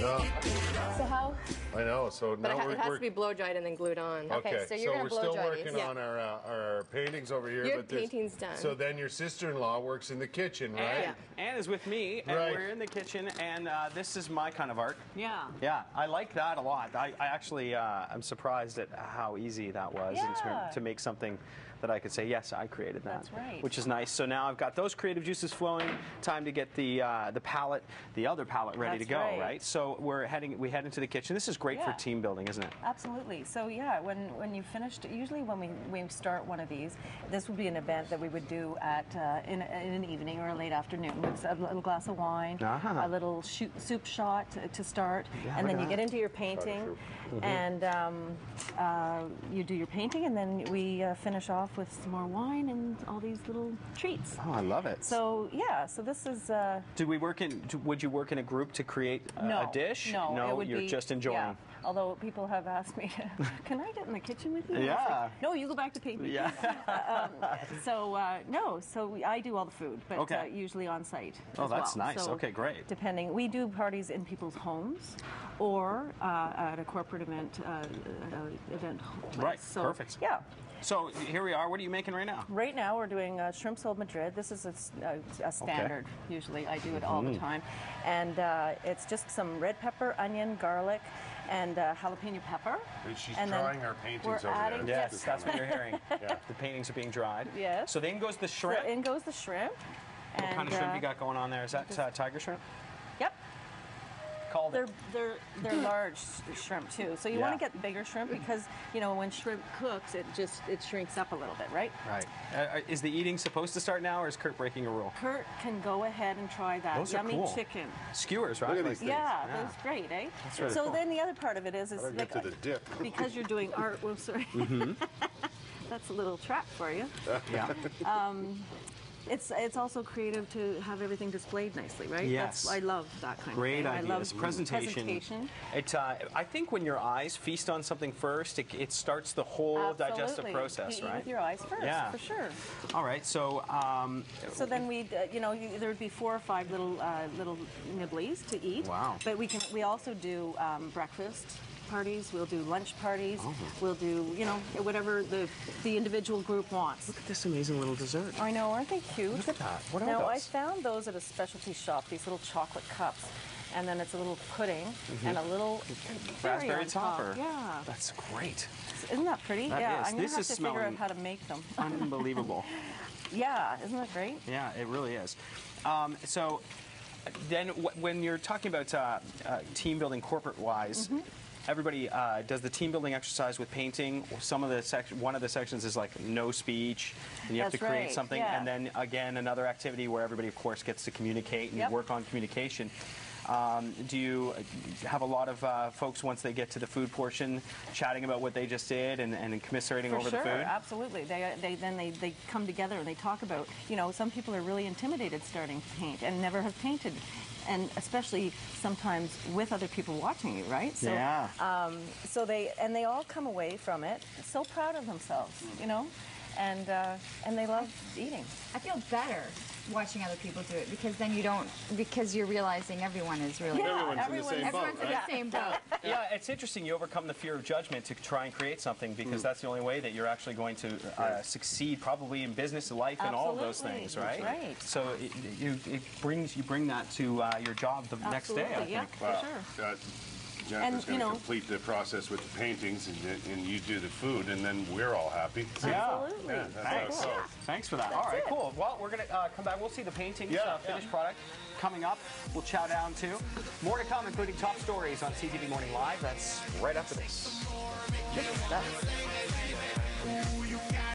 No. So how? I know. So But now it has to be blow dried and then glued on. Okay, So you're we're going to blow still dry these. working on our paintings over here. Your painting's done. So then your sister-in-law works in the kitchen, right? Anne is with me, and we're in the kitchen, and this is my kind of art. Yeah. Yeah, I like that a lot. I actually, I'm surprised at how easy that was to make something that I could say, yes, I created that. That's right. Which is nice. So now I've got those creative juices flowing. Time to get the palette, the other palette, ready to go, right? So we head into the kitchen. This is great for team building, isn't it? Absolutely. So yeah, when you finished, usually when we start one of these, this would be an event that we would do at in an evening or a late afternoon. It's a little glass of wine, a little soup shot to start, and then you get into your painting, and you do your painting, and then we finish off with some more wine and all these little treats. Oh, I love it. So yeah, so this is. Would you work in a group to create a dish? No, you're just enjoying. Yeah. Although people have asked me, can I get in the kitchen with you? Yeah. Like, no, you go back to painting. Yeah. No, so I do all the food, but usually on site. Oh, that's well. nice. So okay, great. Depending, we do parties in people's homes or at a corporate event, place. Right. So, perfect. Yeah. So here we are. What are you making right now? Right now we're doing shrimp sole Madrid. This is a standard. Usually I do it all the time. And it's just some red pepper, onion, garlic, and jalapeno pepper. She's and drying our paintings over there. Yes, that's what you're hearing. The paintings are being dried. Yes. So then goes the shrimp. So in goes the shrimp. What kind of shrimp you got going on there? Is that tiger shrimp? Yep. Called they're large shrimp too. So you want to get bigger shrimp because when shrimp cooks, it shrinks up a little bit, right? Right. Is the eating supposed to start now, or is Kurt breaking a rule? Kurt can go ahead and try that. Those Yummy are cool. chicken. Skewers, right? Look at these things. That's great, eh? That's really so cool. then the other part of it is I'll like get to the dip. because you're doing art. Well, sorry. That's a little trap for you. Yeah. It's also creative to have everything displayed nicely, right? Yes. I love that kind Great of thing. ideas. I love presentation. I think when your eyes feast on something first, it starts the whole digestive process, you right? Eat with your eyes first, for sure. All right, so... so then we'd, there would be 4 or 5 little nibblies to eat. Wow. But we also do breakfast parties, we'll do lunch parties, we'll do, whatever the individual group wants. Look at this amazing little dessert. I know, aren't they cute? Look at that. What are now, those? I found those at a specialty shop, these little chocolate cups. And then it's a little pudding and a little raspberry topper. Yeah. That's great. Isn't that pretty? That yeah, is. I'm going to have to figure out how to make them. Unbelievable. Yeah, isn't that great? Yeah, it really is. So then when you're talking about team building corporate-wise, everybody does the team building exercise with painting. One of the sections is like no speech, and you have to create something. And then again, another activity where everybody, of course, gets to communicate and work on communication. Do you have a lot of folks, once they get to the food portion, chatting about what they just did and commiserating over the food? Absolutely. They come together and they talk about, some people are really intimidated starting to paint and never have painted, and especially sometimes with other people watching you, right? So, so they all come away from it so proud of themselves, and they love eating. I feel better watching other people do it because then because you're realizing everyone is really everyone's in the same boat. Yeah, it's interesting. You overcome the fear of judgment to try and create something because that's the only way that you're actually going to succeed, probably in business, life, and all of those things, right? That's right. So you bring that to your job the next day, I think. For sure. Jennifer's going to complete the process with the paintings, and you do the food, and then we're all happy. Absolutely. Thanks. Thanks for that. All right, cool. Well, we're going to come back. We'll see the paintings, finished product coming up. We'll chow down too. More to come, including top stories on CTV Morning Live. That's right after this.